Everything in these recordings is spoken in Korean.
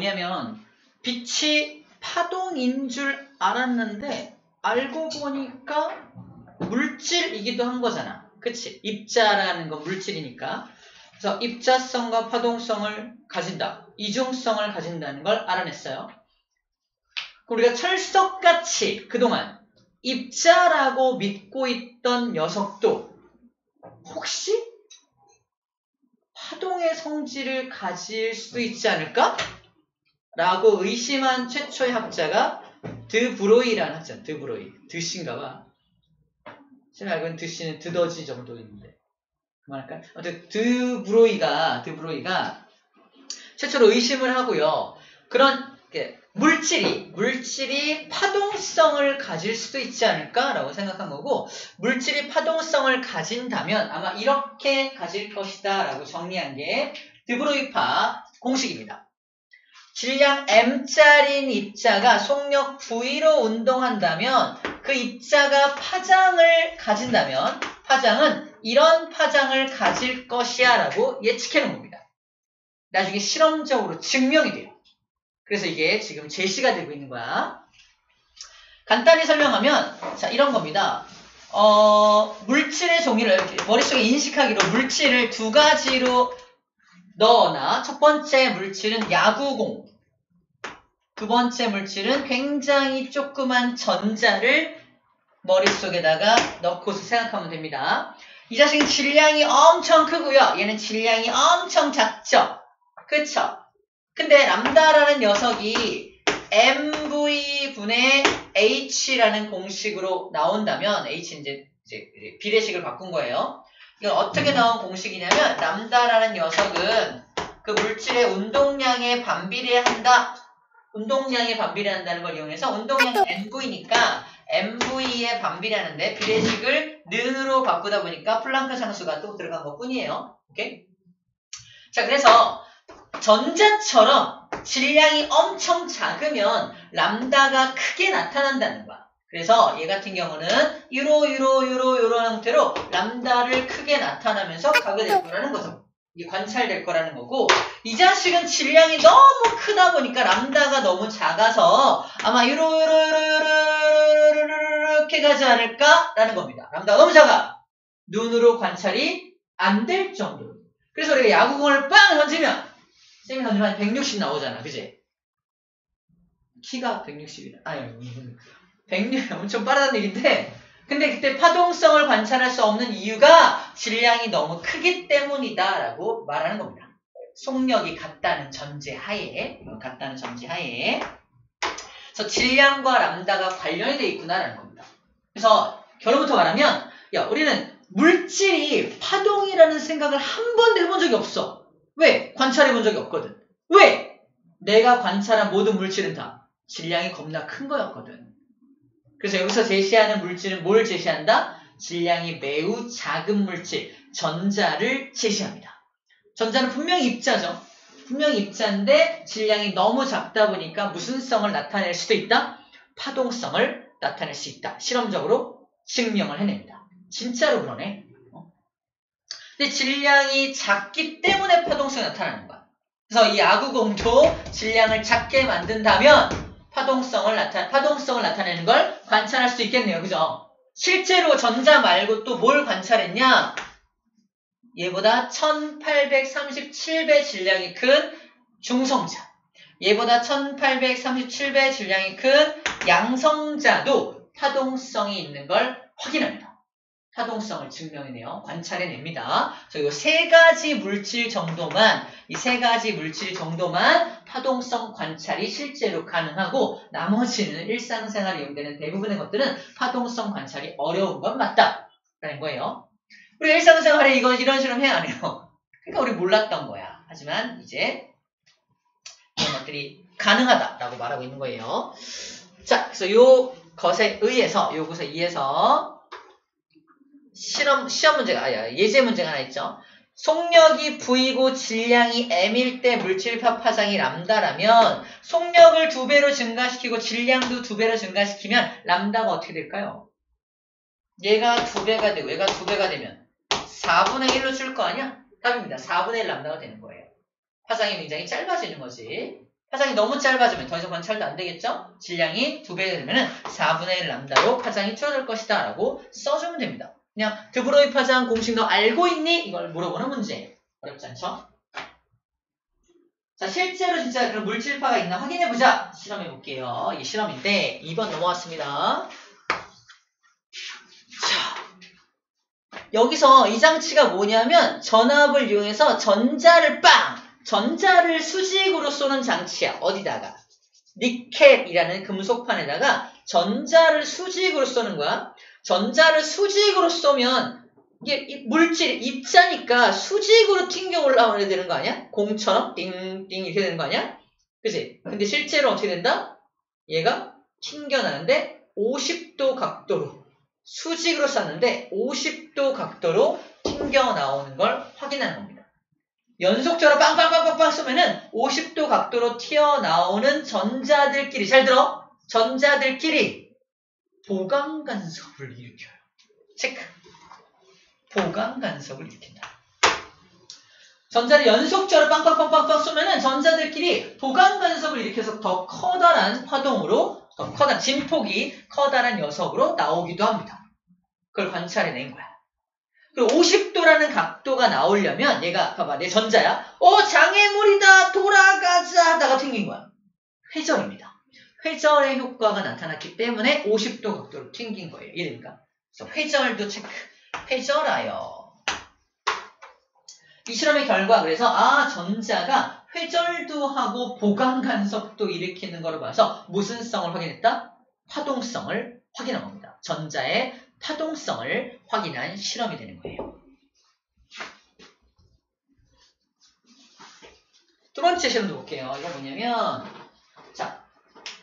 뭐냐면 빛이 파동인 줄 알았는데 알고 보니까 물질이기도 한 거잖아. 그치? 입자라는 건 물질이니까. 그래서 입자성과 파동성을 가진다. 이중성을 가진다는 걸 알아냈어요. 우리가 철석같이 그동안 입자라고 믿고 있던 녀석도 혹시 파동의 성질을 가질 수도 있지 않을까? 라고 의심한 최초의 학자가 드브로이라는 학자. 드브로이. 드씨인가 봐. 제가 알고 있는 드씨는 드더지 정도 있는데. 그만할까요? 아무튼 드브로이가 최초로 의심을 하고요. 그런 물질이 파동성을 가질 수도 있지 않을까라고 생각한 거고, 물질이 파동성을 가진다면 아마 이렇게 가질 것이다 라고 정리한 게 드브로이파 공식입니다. 질량 m짜리인 입자가 속력 V로 운동한다면 그 입자가 파장을 가진다면 파장은 이런 파장을 가질 것이야 라고 예측해 놓은 겁니다. 나중에 실험적으로 증명이 돼요. 그래서 이게 지금 제시가 되고 있는 거야. 간단히 설명하면 자 이런 겁니다. 물질의 종류를 머릿속에 인식하기로 물질을 두 가지로 넣어놔. 첫 번째 물질은 야구공, 두 번째 물질은 굉장히 조그만 전자를 머릿속에다가 넣고서 생각하면 됩니다. 이 자식은 질량이 엄청 크고요. 얘는 질량이 엄청 작죠. 그쵸? 근데 람다라는 녀석이 mv분의 h라는 공식으로 나온다면, h는 이제 비례식을 바꾼 거예요. 이건 어떻게 나온 공식이냐면, 람다라는 녀석은 그 물질의 운동량에 반비례한다. 운동량에 반비례한다는 걸 이용해서 운동량 mv니까 mv에 반비례하는데 비례식을 는으로 바꾸다 보니까 플랑크 상수가 또 들어간 것 뿐이에요. 오케이? 자, 그래서 전자처럼 질량이 엄청 작으면 람다가 크게 나타난다는 거야. 그래서 얘 같은 경우는 이런 형태로 람다를 크게 나타나면서 가게 될 거라는 거죠. 이게 관찰될 거라는 거고, 이 자식은 질량이 너무 크다 보니까 람다가 너무 작아서 아마 이렇게 가지 않을까라는 겁니다. 람다가 너무 작아. 눈으로 관찰이 안 될 정도로. 그래서 우리가 야구공을 빵 던지면 쌤이 던지면 160 나오잖아. 그지? 키가 160이다. 아니, 160 엄청 빠르다는 얘기인데, 근데 그때 파동성을 관찰할 수 없는 이유가 질량이 너무 크기 때문이다 라고 말하는 겁니다. 속력이 같다는 전제하에. 그래서 질량과 람다가 관련이 되어 있구나라는 겁니다. 그래서 결론부터 말하면, 야, 우리는 물질이 파동이라는 생각을 한 번도 해본 적이 없어. 왜? 관찰해 본 적이 없거든. 왜? 내가 관찰한 모든 물질은 다 질량이 겁나 큰 거였거든. 그래서 여기서 제시하는 물질은 뭘 제시한다? 질량이 매우 작은 물질, 전자를 제시합니다. 전자는 분명히 입자죠. 분명히 입자인데 질량이 너무 작다 보니까 무슨 성을 나타낼 수도 있다? 파동성을 나타낼 수 있다. 실험적으로 증명을 해냅니다. 진짜로 그러네. 근데 질량이 작기 때문에 파동성이 나타나는 거야. 그래서 이 야구공도 질량을 작게 만든다면 파동성을 나타내는 걸 관찰할 수 있겠네요. 그죠? 실제로 전자 말고 또 뭘 관찰했냐? 얘보다 1837배 질량이 큰 중성자, 얘보다 1837배 질량이 큰 양성자도 파동성이 있는 걸 확인합니다. 파동성을 증명해내요. 관찰해냅니다. 그래서 이 세 가지 물질 정도만 파동성 관찰이 실제로 가능하고, 나머지는 일상생활에 이용되는 대부분의 것들은 파동성 관찰이 어려운 건 맞다라는 거예요. 우리 일상생활에 이런 실험 해야 안 해요. 그러니까 우리 몰랐던 거야. 하지만 이제 이런 것들이 가능하다라고 말하고 있는 거예요. 자, 그래서 요 것에 의해서 요것에 의해서 시험 문제가, 예제 문제가 하나 있죠. 속력이 V고 질량이 M일 때 물질파 파장이 람다라면 속력을 2배로 증가시키고 질량도 2배로 증가시키면 람다가 어떻게 될까요? 얘가 2배가 되고 얘가 2배가 되면 4분의 1로 줄 거 아니야? 답입니다. 4분의 1 람다가 되는 거예요. 파장이 굉장히 짧아지는 거지. 파장이 너무 짧아지면 더 이상 관찰도 안 되겠죠? 질량이 2배 되면 4분의 1 람다로 파장이 줄어들 것이다 라고 써주면 됩니다. 그냥 드브로이 파장 공식 너 알고 있니? 이걸 물어보는 문제예요. 어렵지 않죠? 자, 실제로 진짜 그런 물질파가 있나 확인해보자. 실험해볼게요. 이게 실험인데 2번 넘어왔습니다. 자, 여기서 이 장치가 뭐냐면 전압을 이용해서 전자를 수직으로 쏘는 장치야. 어디다가? 니켈이라는 금속판에다가 전자를 수직으로 쏘는 거야. 전자를 수직으로 쏘면 이게 물질 입자니까 수직으로 튕겨 올라오게 되는 거 아니야? 공처럼 띵띵 이렇게 되는 거 아니야? 그치? 근데 실제로 어떻게 된다? 얘가 튕겨나는데 50도 각도로 수직으로 쐈는데 50도 각도로 튕겨 나오는 걸 확인하는 겁니다. 연속적으로 빵빵빵빵빵 쏘면은 50도 각도로 튀어나오는 전자들끼리, 잘 들어! 전자들끼리 보강 간섭을 일으켜요. 체크. 보강 간섭을 일으킨다. 전자를 연속적으로 빵빵빵빵빵 쏘면은 전자들끼리 보강 간섭을 일으켜서 더 커다란 파동으로, 더 커다란 진폭이 커다란 녀석으로 나오기도 합니다. 그걸 관찰해낸 거야. 그리고 50도라는 각도가 나오려면 얘가 봐봐 내 전자야. 장애물이다 돌아가자 하다가 튕긴 거야. 회절입니다. 회절의 효과가 나타났기 때문에 50도 각도로 튕긴 거예요. 이해됩니까? 그래서 회절도 체크. 회절하여. 이 실험의 결과 그래서 전자가 회절도 하고 보강 간섭도 일으키는 거로 봐서 무슨 성을 확인했다? 파동성을 확인한 겁니다. 전자의 파동성을 확인한 실험이 되는 거예요. 두 번째 실험도 볼게요. 이거 뭐냐면 자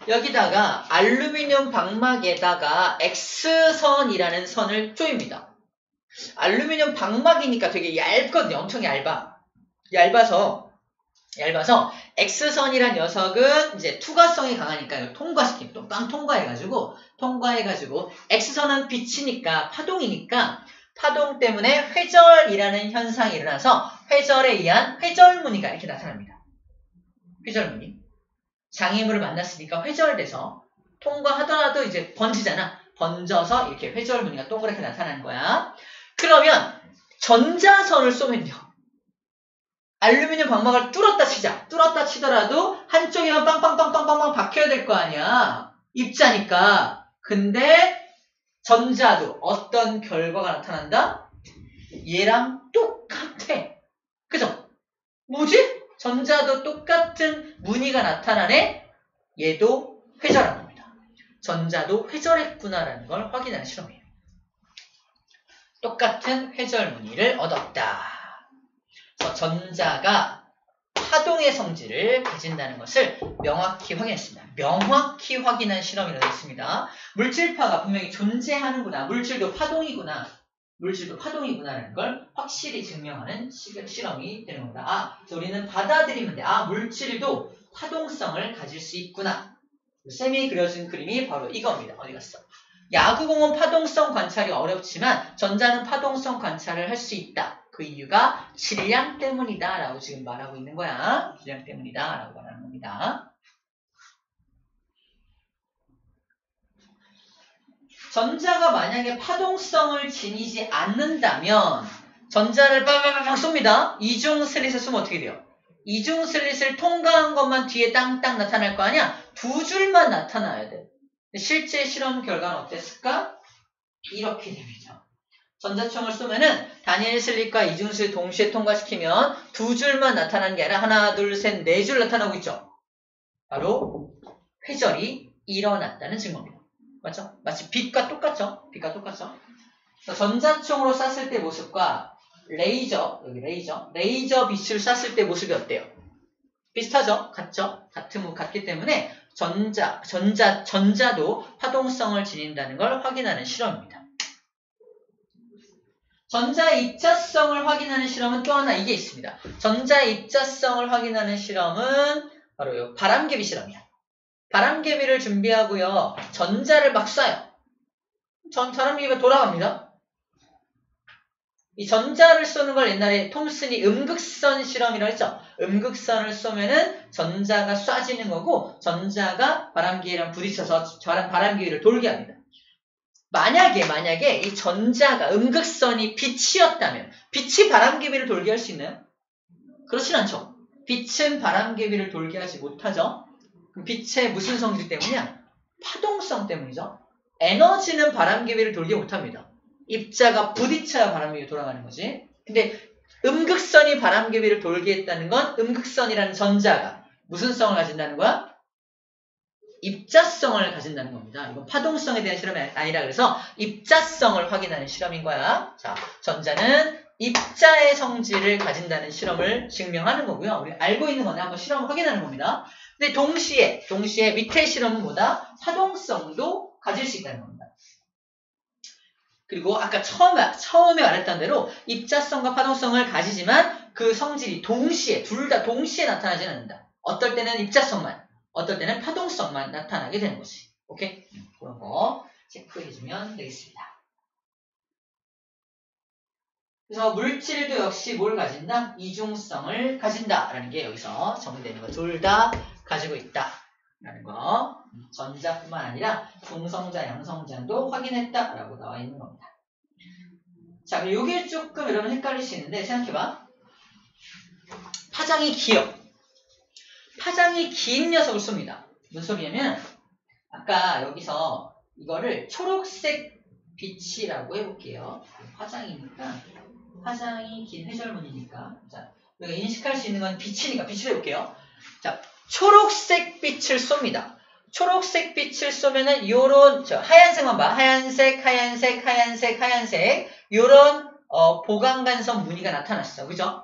여기다가 알루미늄 방막에다가 X선이라는 선을 쪼입니다. 알루미늄 방막이니까 되게 얇거든요. 엄청 얇아서 X선이란 녀석은 이제 투과성이 강하니까 이걸 통과시킵니다. 또 빵 통과해가지고 X선은 빛이니까 파동이니까 파동 때문에 회절이라는 현상이 일어나서 회절에 의한 회절무늬가 이렇게 나타납니다. 회절무늬. 장애물을 만났으니까 회절돼서 통과하더라도 이제 번지잖아. 번져서 이렇게 회절무늬가 동그랗게 나타나는 거야. 그러면 전자선을 쏘면요. 알루미늄 방막을 뚫었다 치더라도 한쪽에만 빵빵빵빵빵 박혀야 될 거 아니야. 입자니까. 근데 전자도 어떤 결과가 나타난다? 얘랑 똑같아. 그죠? 뭐지? 전자도 똑같은 무늬가 나타나네? 얘도 회절한 겁니다. 전자도 회절했구나라는 걸 확인하는 실험이에요. 똑같은 회절 무늬를 얻었다. 전자가 파동의 성질을 가진다는 것을 명확히 확인했습니다. 명확히 확인한 실험이 일어났습니다. 물질파가 분명히 존재하는구나. 물질도 파동이구나라는 걸 확실히 증명하는 실험이 되는 겁니다. 우리는 받아들이면 돼. 물질도 파동성을 가질 수 있구나. 쌤이 그려준 그림이 바로 이겁니다. 어디 갔어? 야구공은 파동성 관찰이 어렵지만 전자는 파동성 관찰을 할 수 있다. 그 이유가 질량 때문이다 라고 지금 말하고 있는 거야. 질량 때문이다 라고 말하는 겁니다. 전자가 만약에 파동성을 지니지 않는다면 전자를 빵빵빵 쏩니다. 이중 슬릿을 쏘면 어떻게 돼요? 이중 슬릿을 통과한 것만 뒤에 땅땅 나타날 거 아니야? 두 줄만 나타나야 돼. 실제 실험 결과는 어땠을까? 이렇게 됩니다. 전자총을 쏘면은 단일 슬릿과 이중 슬릿 동시에 통과시키면 두 줄만 나타나는 게 아니라 하나, 둘, 셋, 네 줄 나타나고 있죠. 바로 회절이 일어났다는 증거입니다. 맞죠? 마치 빛과 똑같죠? 전자총으로 쐈을 때 모습과 레이저 빛을 쐈을 때 모습이 어때요? 비슷하죠? 같죠? 같기 때문에 전자도 파동성을 지닌다는 걸 확인하는 실험입니다. 전자의 입자성을 확인하는 실험은 또 하나 이게 있습니다. 전자의 입자성을 확인하는 실험은 바로 바람개비 실험이야. 바람개비를 준비하고요. 전자를 막 쏴요. 바람개비가 돌아갑니다. 이 전자를 쏘는 걸 옛날에 톰슨이 음극선 실험이라고 했죠. 음극선을 쏘면은 전자가 쏴지는 거고 전자가 바람기회랑 부딪혀서 바람기회를 돌게 합니다. 만약에 이 전자가 음극선이 빛이었다면 빛이 바람기회를 돌게 할 수 있나요? 그렇진 않죠. 빛은 바람기회를 돌게 하지 못하죠. 그럼 빛의 무슨 성질 때문이냐? 파동성 때문이죠. 에너지는 바람기회를 돌게 못합니다. 입자가 부딪혀야 바람기회가 돌아가는 거지. 근데 음극선이 바람기회를 돌게 했다는 건 음극선이라는 전자가 무슨 성을 가진다는 거야? 입자성을 가진다는 겁니다. 이건 파동성에 대한 실험이 아니라 그래서 입자성을 확인하는 실험인 거야. 자, 전자는 입자의 성질을 가진다는 실험을 증명하는 거고요. 우리 알고 있는 거는 한번 실험을 확인하는 겁니다. 근데 동시에 밑에 실험은 뭐다? 파동성도 가질 수 있다는 겁니다. 그리고 아까 처음에 말했던 대로 입자성과 파동성을 가지지만 그 성질이 둘 다 동시에 나타나지는 않는다. 어떨 때는 입자성만, 어떨 때는 파동성만 나타나게 되는 거지. 오케이? 그런 거 체크해주면 되겠습니다. 그래서 물질도 역시 뭘 가진다? 이중성을 가진다라는 게 여기서 정리되는 거. 둘 다 가지고 있다라는 거. 전자뿐만 아니라 중성자, 양성자도 확인했다라고 나와 있는 겁니다. 자, 그리고 이게 조금 여러분 헷갈릴 수 있는데 생각해봐. 파장이 길어. 파장이 긴 녀석을 쏩니다. 무슨 소리냐면 아까 여기서 이거를 초록색 빛이라고 해볼게요. 파장이니까 파장이 긴 회절문이니까 자, 우리가 인식할 수 있는 건 빛이니까 빛을 해볼게요. 자, 초록색 빛을 쏩니다. 초록색 빛을 쏘면은 요런 하얀색만 봐. 하얀색 요런 보강간섭 무늬가 나타났어. 그죠?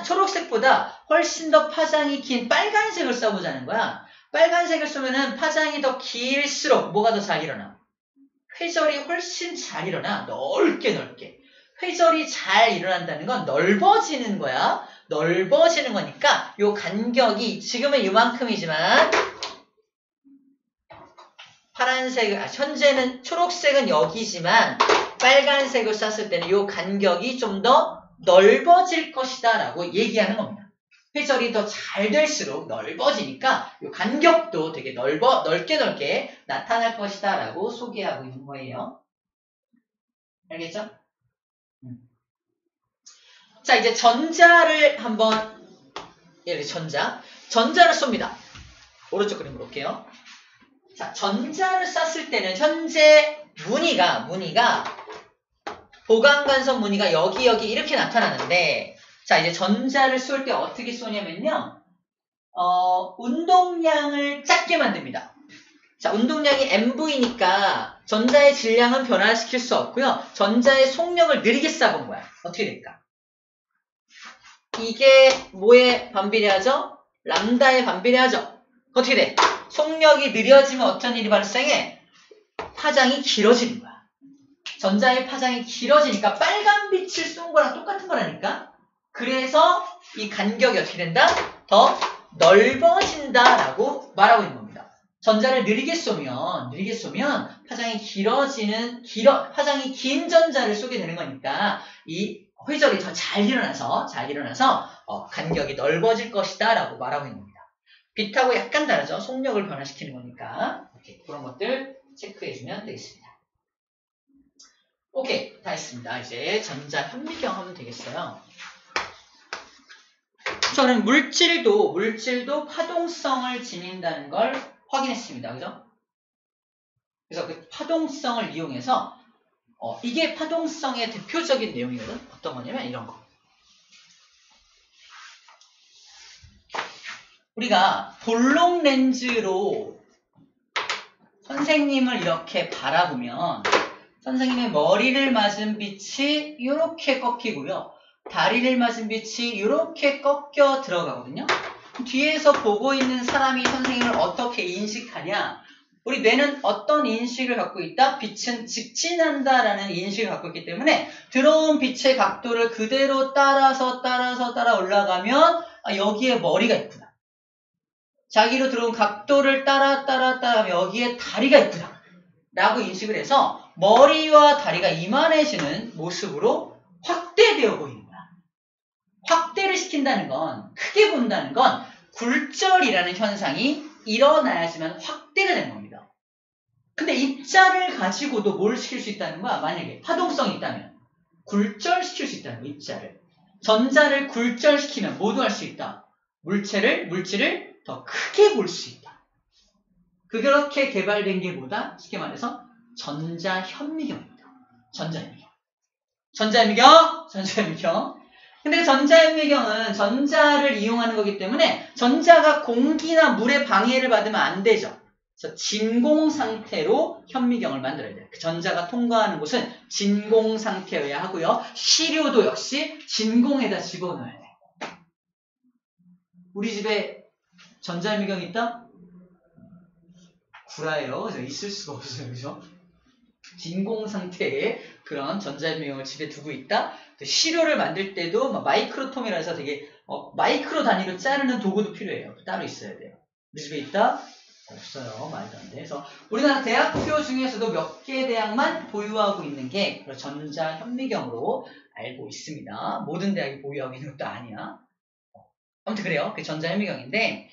초록색보다 훨씬 더 파장이 긴 빨간색을 쏴보자는 거야. 빨간색을 쏘면은 파장이 더 길수록 뭐가 더 잘 일어나? 회절이 훨씬 잘 일어나. 넓게. 회절이 잘 일어난다는 건 넓어지는 거야. 넓어지는 거니까 요 간격이 지금은 요만큼이지만 현재는 초록색은 여기지만 빨간색을 쐈을 때는 요 간격이 좀 더 넓어질 것이다 라고 얘기하는 겁니다. 회절이 더 잘 될수록 넓어지니까 요 간격도 되게 넓게 나타날 것이다 라고 소개하고 있는 거예요. 알겠죠? 자, 이제 전자를 한번 전자를 쏩니다. 오른쪽 그림 볼게요. 자, 전자를 쐈을 때는 현재 무늬가 보강간섭 무늬가 여기 이렇게 나타나는데 자, 이제 전자를 쏠 때 어떻게 쏘냐면요. 운동량을 작게 만듭니다. 자, 운동량이 MV니까 전자의 질량은 변화시킬 수 없고요. 전자의 속력을 느리게 쏴본 거야. 어떻게 될까? 이게 뭐에 반비례하죠? 람다에 반비례하죠? 어떻게 돼? 속력이 느려지면 어떤 일이 발생해? 파장이 길어지는 거야. 전자의 파장이 길어지니까 빨간 빛을 쏜 거랑 똑같은 거라니까. 그래서 이 간격이 어떻게 된다? 더 넓어진다라고 말하고 있는 겁니다. 전자를 느리게 쏘면 파장이 파장이 긴 전자를 쏘게 되는 거니까 이 회절이 더 잘 일어나서 간격이 넓어질 것이다 라고 말하고 있는 겁니다. 빛하고 약간 다르죠. 속력을 변화시키는 거니까. 이렇게 그런 것들 체크해주면 되겠습니다. 오케이, 다 했습니다. 이제 전자 현미경 하면 되겠어요. 저는 물질도 파동성을 지닌다는 걸 확인했습니다. 그죠? 그래서 그 파동성을 이용해서 이게 파동성의 대표적인 내용이거든. 어떤 거냐면 이런 거. 우리가 볼록 렌즈로 선생님을 이렇게 바라보면 선생님의 머리를 맞은 빛이 이렇게 꺾이고요. 다리를 맞은 빛이 이렇게 꺾여 들어가거든요. 뒤에서 보고 있는 사람이 선생님을 어떻게 인식하냐? 우리 뇌는 어떤 인식을 갖고 있다? 빛은 직진한다라는 인식을 갖고 있기 때문에 들어온 빛의 각도를 그대로 따라 올라가면 여기에 머리가 있구나. 자기로 들어온 각도를 따라 여기에 다리가 있구나. 라고 인식을 해서 머리와 다리가 이만해지는 모습으로 확대되어 보이는 거야. 확대를 시킨다는 건, 크게 본다는 건 굴절이라는 현상이 일어나야지만 확대가 되는 겁니다. 근데 입자를 가지고도 뭘 시킬 수 있다는 거야? 만약에 파동성이 있다면 굴절시킬 수 있다는 거야. 입자를. 전자를 굴절시키면 뭐도 할 수 있다. 물질을 더 크게 볼 수 있다. 그렇게 개발된 게 뭐다? 쉽게 말해서 전자현미경입니다. 전자현미경. 근데 전자현미경은 전자를 이용하는 거기 때문에 전자가 공기나 물의 방해를 받으면 안 되죠. 그래서 진공 상태로 현미경을 만들어야 돼요. 전자가 통과하는 곳은 진공 상태여야 하고요. 시료도 역시 진공에다 집어넣어야 돼. 우리 집에 전자현미경 있다? 구라예요. 그래서 있을 수가 없어요. 그죠? 진공 상태의 그런 전자현미경을 집에 두고 있다. 시료를 만들 때도 마이크로톰이라 해서 되게 마이크로 단위로 자르는 도구도 필요해요. 따로 있어야 돼요. 우리 집에 있다? 없어요. 말도 안 돼. 그래서 우리나라 대학교 중에서도 몇 개 대학만 보유하고 있는 게 전자현미경으로 알고 있습니다. 모든 대학이 보유하고 있는 것도 아니야. 아무튼 그래요. 그게 전자현미경인데,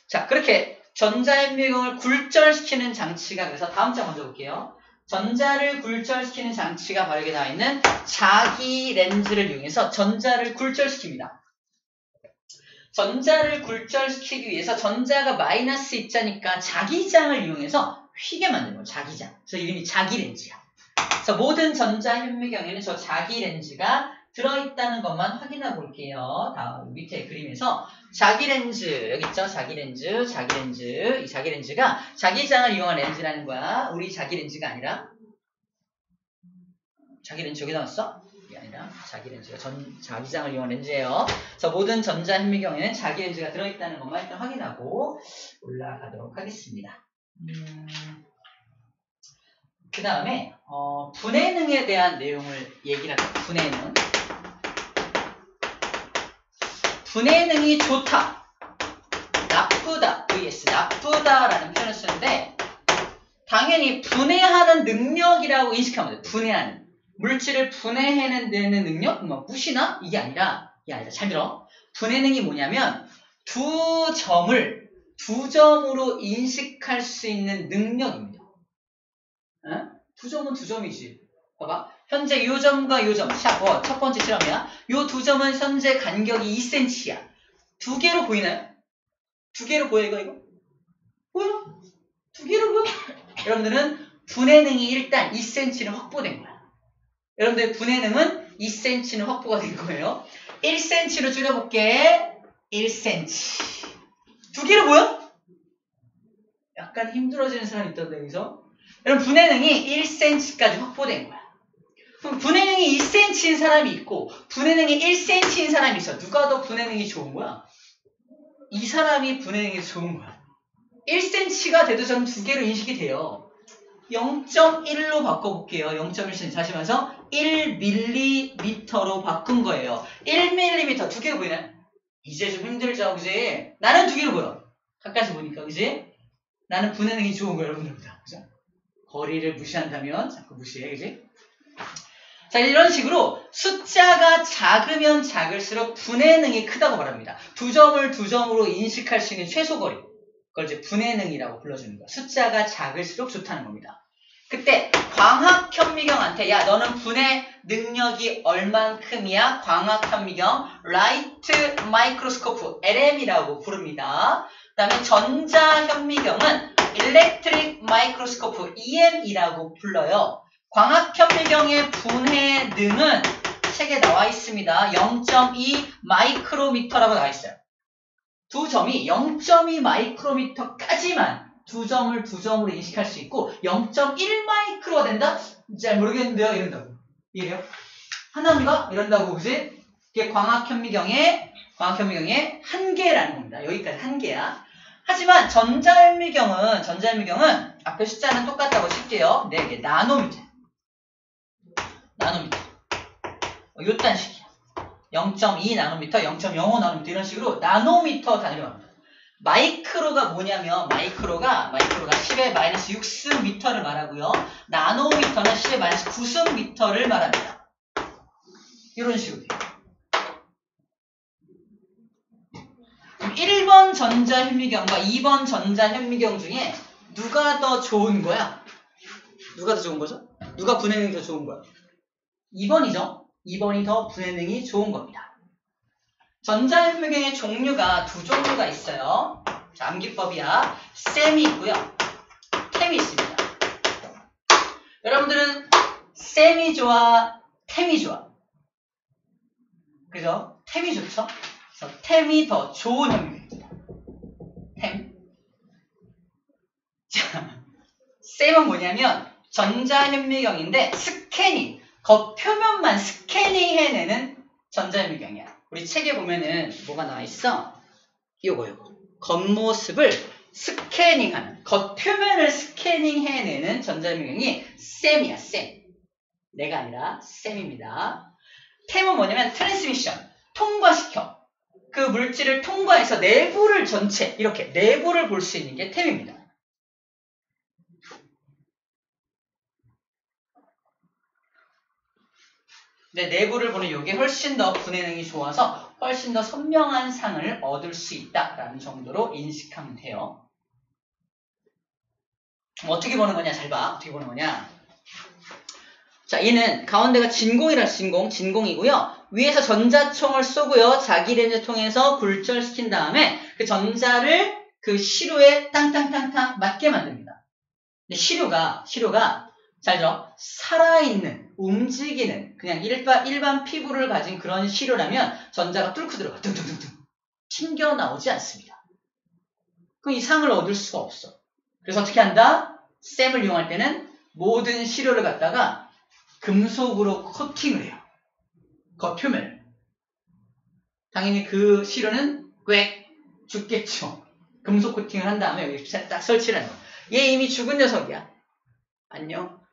자, 그렇게 전자현미경을 굴절시키는 장치가, 그래서 다음 장 먼저 볼게요. 전자를 굴절시키는 장치가 바로 여기 나와 있는 자기 렌즈를 이용해서 전자를 굴절시킵니다. 전자를 굴절시키기 위해서 전자가 마이너스 입자니까 자기장을 이용해서 휘게 만드는 거예요. 자기장. 그래서 이름이 자기렌즈야. 그래서 모든 전자현미경에는 저 자기렌즈가 들어있다는 것만 확인해 볼게요. 다음 밑에 그림에서 자기렌즈, 여기 있죠? 자기렌즈. 이 자기렌즈가 자기장을 이용한 렌즈라는 거야. 우리 자기렌즈가 아니라, 자기렌즈 여기 나왔어? 이게 아니라 자기렌즈가 자기장을 이용한 렌즈예요. 그래서 모든 전자현미경에는 자기렌즈가 들어있다는 것만 일단 확인하고 올라가도록 하겠습니다. 그 다음에 분해능에 대한 내용을 얘기를 할게요. 분해능. 분해능이 좋다, 나쁘다, vs 나쁘다라는 표현을 쓰는데, 당연히 분해하는 능력이라고 인식하면 돼요. 분해하는. 물질을 분해해내는 능력? 뭐 무시나? 이게 아니라 잘 들어. 분해능이 뭐냐면 두 점으로 인식할 수 있는 능력입니다. 두 점은 두 점이지. 봐봐. 현재 요 점과 요 점. 첫 번째 실험이야. 요 두 점은 현재 간격이 2cm야. 두 개로 보이나요? 두 개로 보여, 이거? 보여? 두 개로 보여? 여러분들은 분해능이 일단 2cm는 확보된 거야. 여러분들 분해능은 2cm는 확보가 된 거예요. 1cm로 줄여볼게. 1cm. 두 개로 보여? 약간 힘들어지는 사람이 있던데, 여기서. 여러분, 분해능이 1cm까지 확보된 거야. 그럼 분해능이 2cm인 사람이 있고, 분해능이 1cm인 사람이 있어. 누가 더 분해능이 좋은 거야? 이 사람이 분해능이 좋은 거야. 1cm가 돼도 저는 두 개로 인식이 돼요. 0.1로 바꿔볼게요. 0.1cm. 다시 말해서 1mm로 바꾼 거예요. 1mm 두 개로 보이나요? 이제 좀 힘들죠, 그지? 나는 두 개로 보여. 가까이서 보니까, 그지? 나는 분해능이 좋은 거예요, 여러분들보다. 그죠? 거리를 무시한다면 자꾸 무시해, 그지? 자, 이런 식으로 숫자가 작으면 작을수록 분해능이 크다고 말합니다. 두 점을 두 점으로 인식할 수 있는 최소거리. 그걸 이제 분해능이라고 불러주는 거야. 숫자가 작을수록 좋다는 겁니다. 그때 광학현미경한테 야, 너는 분해 능력이 얼만큼이야? 광학현미경 라이트 마이크로스코프 LM이라고 부릅니다. 그 다음에 전자현미경은 일렉트릭 마이크로스코프 EM이라고 불러요. 광학현미경의 분해능은 책에 나와 있습니다. 0.2 마이크로미터라고 나와 있어요. 두 점이 0.2 마이크로미터까지만 두 점을 두 점으로 인식할 수 있고 0.1 마이크로가 된다? 잘 모르겠는데요. 이런다고. 이해해요? 하나인가? 이런다고, 그지? 이게 광학현미경의 한계라는 겁니다. 여기까지 한계야. 하지만 전자현미경은 앞에 숫자는 똑같다고 칠게요. 네, 이게 나노미터. 요딴 식이야. 0.2 나노미터, 0.05 나노미터 이런 식으로 나노미터 단위로 합니다. 마이크로가 뭐냐면 마이크로가 10의 마이너스 6승미터를 말하고요. 나노미터는 10의 마이너스 9승미터를 말합니다. 이런 식으로 돼요. 1번 전자현미경과 2번 전자현미경 중에 누가 더 좋은 거야? 누가 더 좋은 거죠? 누가 분해능이 더 좋은 거야? 2번이죠. 2번이 더 분해능이 좋은 겁니다. 전자현미경의 종류가 두 종류가 있어요. 자, 암기법이야. 셈이 있고요. 템이 있습니다. 여러분들은 셈이 좋아? 템이 좋아? 그죠? 템이 좋죠? 그래서 템이 더 좋은 현미경입니다. 템. 자, 셈은 뭐냐면 전자현미경인데 스캐닝, 겉표면만 스캐닝 해내는 전자현미경이야. 우리 책에 보면은 뭐가 나와 있어? 요거. 겉모습을 스캐닝하는, 겉표면을 스캐닝 해내는 전자현미경이 셈이야, 셈. 내가 아니라 셈입니다. 템은 뭐냐면 트랜스미션, 통과시켜. 그 물질을 통과해서 내부를 전체, 이렇게 내부를 볼 수 있는 게 템입니다. 근데 내부를 보는 이게 훨씬 더 분해능이 좋아서 훨씬 더 선명한 상을 얻을 수 있다라는 정도로 인식하면 돼요. 어떻게 보는 거냐? 잘 봐. 어떻게 보는 거냐? 자, 얘는 가운데가 진공이라 진공이고요. 위에서 전자총을 쏘고요. 자기 렌즈 통해서 굴절시킨 다음에 그 전자를 그 시료에 땅땅땅땅 맞게 만듭니다. 근데 시료가 잘 들어. 살아있는, 움직이는, 그냥 일반 피부를 가진 그런 시료라면 전자가 뚫고 들어가. 둥둥둥둥. 튕겨 나오지 않습니다. 그럼 이 상을 얻을 수가 없어. 그래서 어떻게 한다? 셈을 이용할 때는 모든 시료를 갖다가 금속으로 코팅을 해요. 겉표면을. 당연히 그 시료는 꽥 죽겠죠. 금속 코팅을 한 다음에 여기 딱 설치를 하는 거야. 얘 이미 죽은 녀석이야. 안녕.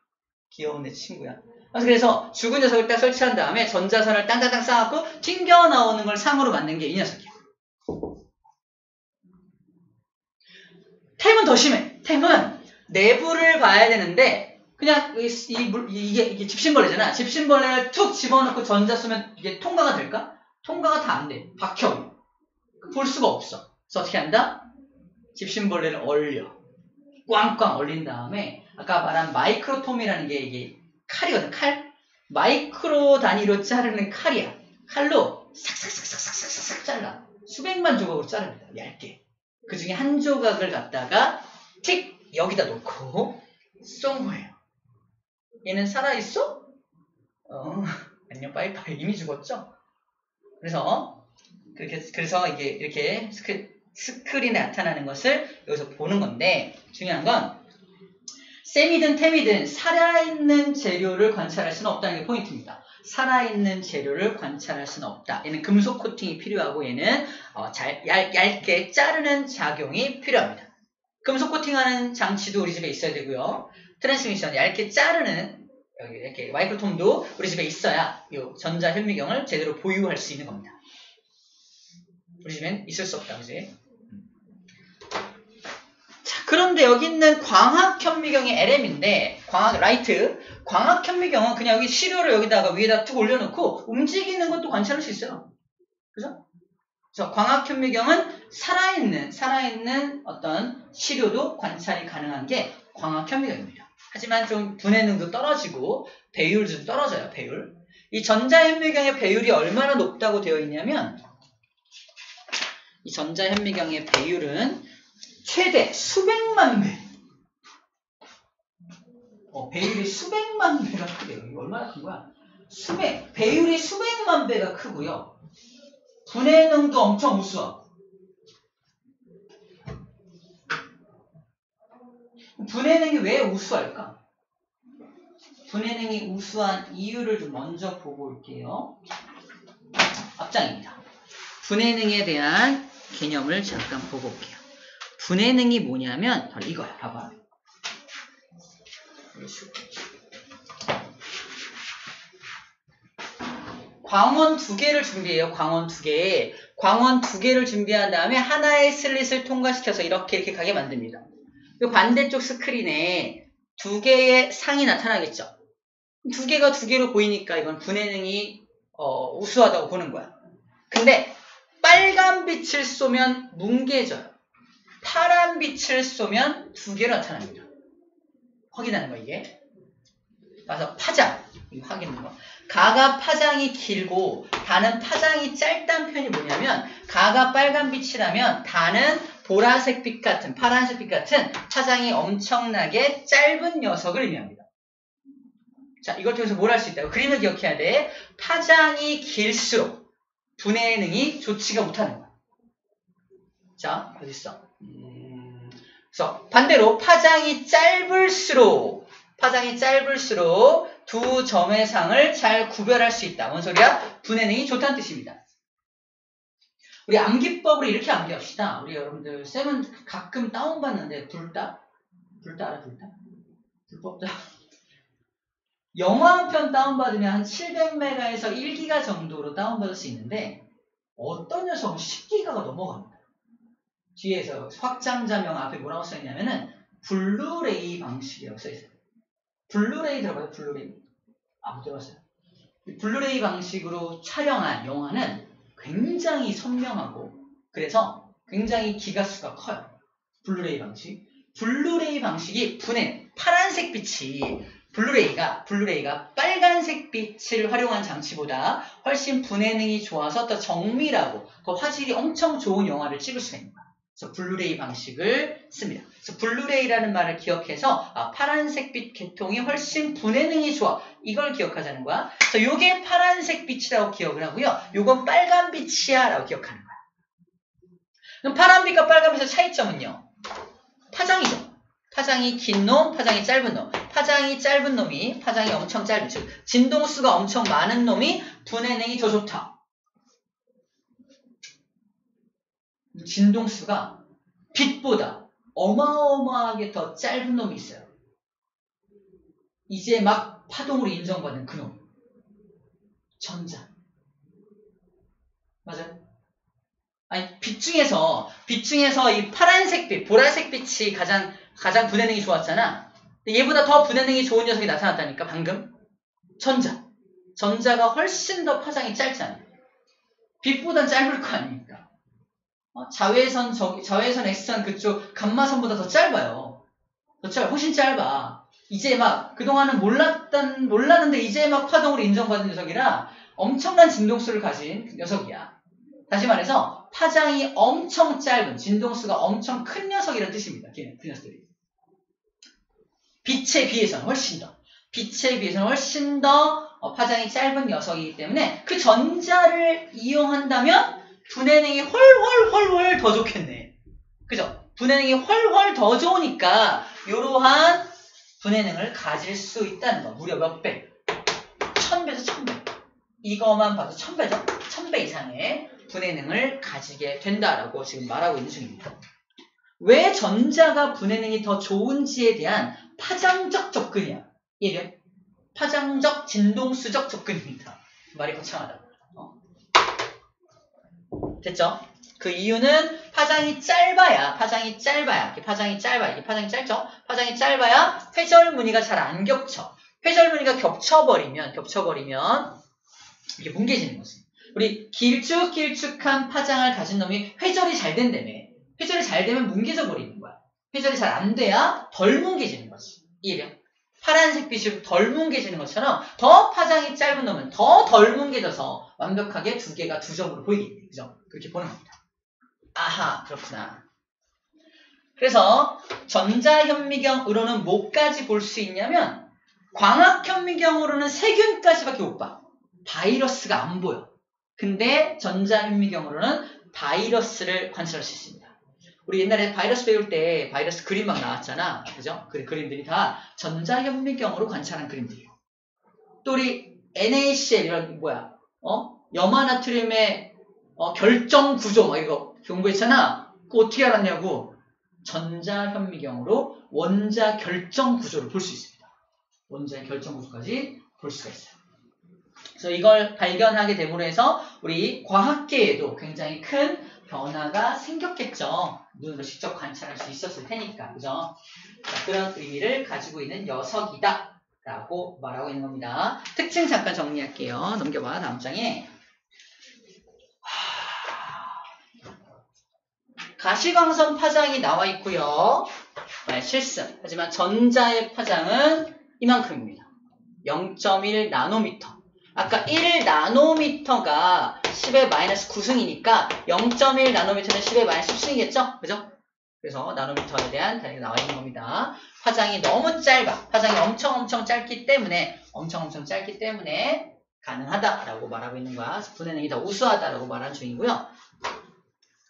귀여운 내 친구야. 그래서 죽은 녀석을 딱 설치한 다음에 전자선을 땅땅땅 쌓아갖고 튕겨 나오는 걸 상으로 만든 게 이 녀석이야. 템은 더 심해. 템은 내부를 봐야 되는데 그냥 이게 집신벌레잖아. 집신벌레를 툭 집어넣고 전자 쏘면 이게 통과가 될까? 통과가 다 안 돼. 박혀. 볼 수가 없어. 그래서 어떻게 한다? 집신벌레를 얼려. 꽝꽝 얼린 다음에 아까 말한 마이크로톰이라는 게 이게 칼이거든. 칼. 마이크로 단위로 자르는 칼이야. 칼로 싹싹싹싹싹싹 잘라. 수백만 조각으로 자릅니다. 얇게. 그 중에 한 조각을 갖다가 틱 여기다 놓고 쏜 거예요. 얘는 살아있어? 안녕 빠이빠이. 이미 죽었죠? 그래서 이게 이렇게 스크린에 나타나는 것을 여기서 보는 건데 중요한 건 셈이든 템이든 살아있는 재료를 관찰할 수는 없다는 게 포인트입니다. 살아있는 재료를 관찰할 수는 없다. 얘는 금속 코팅이 필요하고 얘는 얇게 자르는 작용이 필요합니다. 금속 코팅하는 장치도 우리 집에 있어야 되고요. 트랜스미션 얇게 자르는 여기 이렇게 마이크로톰도 우리 집에 있어야 이 전자현미경을 제대로 보유할 수 있는 겁니다. 우리 집엔 있을 수 없다, 그지? 자, 그런데 여기 있는 광학현미경의 LM인데, 광학현미경은 그냥 여기 시료를 여기다가 위에다 툭 올려놓고 움직이는 것도 관찰할 수 있어요. 그죠? 그래서 광학현미경은 살아있는 어떤 시료도 관찰이 가능한 게 광학현미경입니다. 하지만 좀 분해능도 떨어지고 배율도 떨어져요, 배율. 이 전자현미경의 배율이 얼마나 높다고 되어 있냐면, 이 전자현미경의 배율은 최대 수백만 배. 배율이 수백만 배가 크대요. 이거 얼마나 큰 거야? 배율이 수백만 배가 크고요. 분해능도 엄청 우수하고. 분해능이 왜 우수할까? 분해능이 우수한 이유를 좀 먼저 보고 올게요. 앞장입니다. 분해능에 대한 개념을 잠깐 보고 올게요. 분해능이 뭐냐면 바로 이거야. 봐봐. 광원 2개를 준비해요. 광원 2개. 광원 2개를 준비한 다음에 하나의 슬릿을 통과시켜서 이렇게 가게 만듭니다. 이 반대쪽 스크린에 2개의 상이 나타나겠죠. 2개가 2개로 보이니까 이건 분해능이 우수하다고 보는 거야. 근데 빨간 빛을 쏘면 뭉개져요. 파란 빛을 쏘면 2개로 나타납니다. 확인하는 거 이게. 그래서 파장 이거 확인하는 거. 가가 파장이 길고 다는 파장이 짧다는 표현이 뭐냐면 가가 빨간 빛이라면 다는 보라색 빛 같은 파란색 빛 같은 파장이 엄청나게 짧은 녀석을 의미합니다. 자, 이걸 통해서 뭘 할 수 있다고? 그림을 기억해야 돼. 파장이 길수록 분해능이 좋지가 못하는 거야. 자, 어딨어? 그래서 반대로 파장이 짧을수록 두 점의 상을 잘 구별할 수 있다. 뭔 소리야? 분해능이 좋다는 뜻입니다. 우리 암기법으로 이렇게 암기합시다. 우리 여러분들 쌤은 가끔 다운받는데 불다 알아? 불법자 영화 한 편 다운받으면 한 700메가에서 1기가 정도로 다운받을 수 있는데 어떤 녀석은 10기가가 넘어갑니다. 뒤에서 확장자명 앞에 뭐라고 써있냐면은 블루레이 방식이라고 써있어요. 블루레이 들어봐요. 블루레이. 못 들어봤어요. 블루레이 방식으로 촬영한 영화는 굉장히 선명하고 그래서 굉장히 기가수가 커요. 블루레이 방식. 블루레이 방식이 분해 파란색 빛이 블루레이가 빨간색 빛을 활용한 장치보다 훨씬 분해능이 좋아서 더 정밀하고 더 화질이 엄청 좋은 영화를 찍을 수가 있는 거야. 그래서 블루레이 방식을 씁니다. 그래서 블루레이라는 말을 기억해서 파란색 빛 계통이 훨씬 분해능이 좋아. 이걸 기억하자는 거야. 그래서 요게 파란색 빛이라고 기억을 하고요. 요건 빨간 빛이야 라고 기억하는 거야. 그럼 파란 빛과 빨간 빛의 차이점은요. 파장이죠. 파장이 긴 놈, 파장이 짧은 놈. 파장이 짧은 놈이 파장이 엄청 짧은 즉 진동수가 엄청 많은 놈이 분해능이 더 좋다. 진동수가 빛보다 어마어마하게 더 짧은 놈이 있어요. 이제 막 파동으로 인정받는 그 놈. 전자. 맞아요? 아니, 빛 중에서 이 파란색 빛, 보라색 빛이 가장 분해능이 좋았잖아. 근데 얘보다 더 분해능이 좋은 녀석이 나타났다니까, 방금. 전자가 훨씬 더 파장이 짧잖아요. 빛보단 짧을 거 아닙니까? 자외선 X선 그쪽 감마선보다 더 짧아요. 훨씬 짧아. 이제 막 그동안은 몰랐는데 이제 막 파동으로 인정받은 녀석이라 엄청난 진동수를 가진 녀석이야. 다시 말해서 파장이 엄청 짧은 진동수가 엄청 큰 녀석이라는 뜻입니다. 그 녀석들이. 빛에 비해서는 훨씬 더 파장이 짧은 녀석이기 때문에 그 전자를 이용한다면 분해능이 훨훨 더 좋겠네. 그죠? 분해능이 훨훨 더 좋으니까 이러한 분해능을 가질 수 있다는 거. 무려 몇 배? 1000배에서 1000배. 이거만 봐도 1000배죠? 1000배 이상의 분해능을 가지게 된다라고 지금 말하고 있는 중입니다. 왜 전자가 분해능이 더 좋은지에 대한 파장적 접근이야. 이래요? 파장적 진동수적 접근입니다. 말이 거창하다. 됐죠? 그 이유는 파장이 짧아야 이게 파장이 짧죠? 파장이 짧아야 회절 무늬가 잘 안 겹쳐. 회절 무늬가 겹쳐버리면 이게 뭉개지는 거지. 우리 길쭉한 파장을 가진 놈이 회절이 잘 된다며. 회절이 잘 되면 뭉개져 버리는 거야. 회절이 잘 안 돼야 덜 뭉개지는 거지. 이해돼요? 파란색 빛이 덜 뭉개지는 것처럼 더 파장이 짧은 놈은 더 덜 뭉개져서 완벽하게 두 개가 두 점으로 보이겠네. 그죠? 그렇게 보는 겁니다. 아하, 그렇구나. 그래서 전자현미경으로는 뭐까지 볼 수 있냐면 광학현미경으로는 세균까지밖에 못 봐. 바이러스가 안 보여. 근데 전자현미경으로는 바이러스를 관찰할 수 있습니다. 우리 옛날에 바이러스 배울 때 바이러스 그림 막 나왔잖아. 그죠? 그 그림들이 다 전자현미경으로 관찰한 그림들이에요. 또 우리 NaCl 이런 염화나트륨의 결정 구조 막 이거 공부했잖아. 그거 어떻게 알았냐고. 전자현미경으로 원자 결정 구조를 볼 수 있습니다. 원자의 결정 구조까지 볼 수가 있어요. 그래서 이걸 발견하게 됨으로 해서 우리 과학계에도 굉장히 큰 변화가 생겼겠죠. 눈으로 직접 관찰할 수 있었을 테니까. 그죠? 자, 그런 의미를 가지고 있는 녀석이다 라고 말하고 있는 겁니다. 특징 잠깐 정리할게요. 넘겨봐. 다음 장에. 가시광선 파장이 나와 있고요. 실습. 하지만 전자의 파장은 이만큼입니다. 0.1 나노미터. 아까 1 나노미터가 10의 마이너스 9승이니까 0.1 나노미터는 10의 마이너스 10승이겠죠? 그죠? 그래서 나노미터에 대한 단위가 나와 있는 겁니다. 파장이 너무 짧아. 파장이 엄청 짧기 때문에 가능하다라고 말하고 있는 거야. 분해 능이 더 우수하다라고 말하는 중이고요.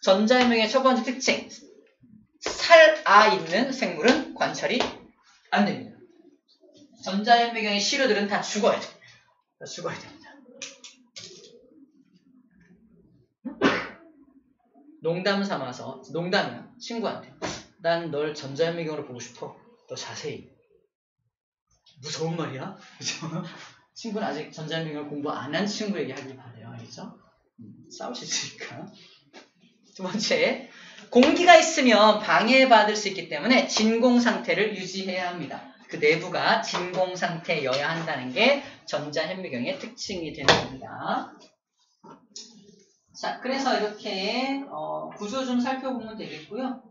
전자현미경의 첫 번째 특징. 살아 있는 생물은 관찰이 안 됩니다. 전자현미경의 시료들은 다 죽어야 돼. 죽어야 됩니다. 농담 삼아서, 농담이야. 친구한테. 난 널 전자현미경으로 보고 싶어. 너 자세히. 무서운 말이야? 그죠? 친구는 아직 전자현미경을 공부 안 한 친구에게 하길 바래요. 알겠죠? 싸울 수 있으니까. 두 번째, 공기가 있으면 방해받을 수 있기 때문에 진공 상태를 유지해야 합니다. 그 내부가 진공 상태여야 한다는 게 전자현미경의 특징이 되는 겁니다. 자, 그래서 이렇게 구조 좀 살펴보면 되겠고요.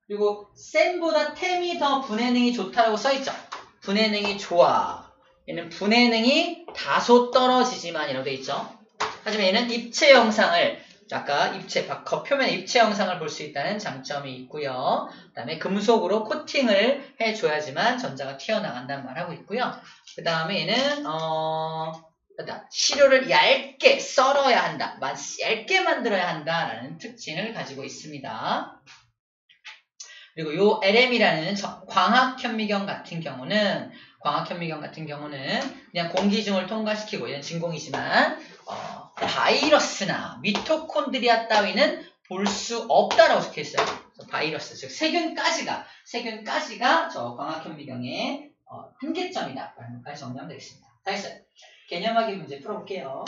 그리고 셈보다 템이 더 분해능이 좋다고 써있죠. 분해능이 좋아. 얘는 분해능이 다소 떨어지지만 이라고 돼 있죠. 하지만 얘는 입체 영상을 아까 겉표면 입체 영상을 볼 수 있다는 장점이 있고요. 그 다음에 금속으로 코팅을 해줘야지만 전자가 튀어나간다는 말하고 있고요. 그 다음에 얘는 시료를 얇게 썰어야 한다. 얇게 만들어야 한다라는 특징을 가지고 있습니다. 그리고 요 LM이라는 광학현미경 같은 경우는 그냥 공기중을 통과시키고 얘는 진공이지만 바이러스나 미토콘드리아 따위는 볼 수 없다라고 적혀있어요. 바이러스, 즉 세균까지가 저 광학현미경의 한계점이다 라는 것까지 정리하면 되겠습니다. 다 했어요. 개념학의 문제 풀어볼게요.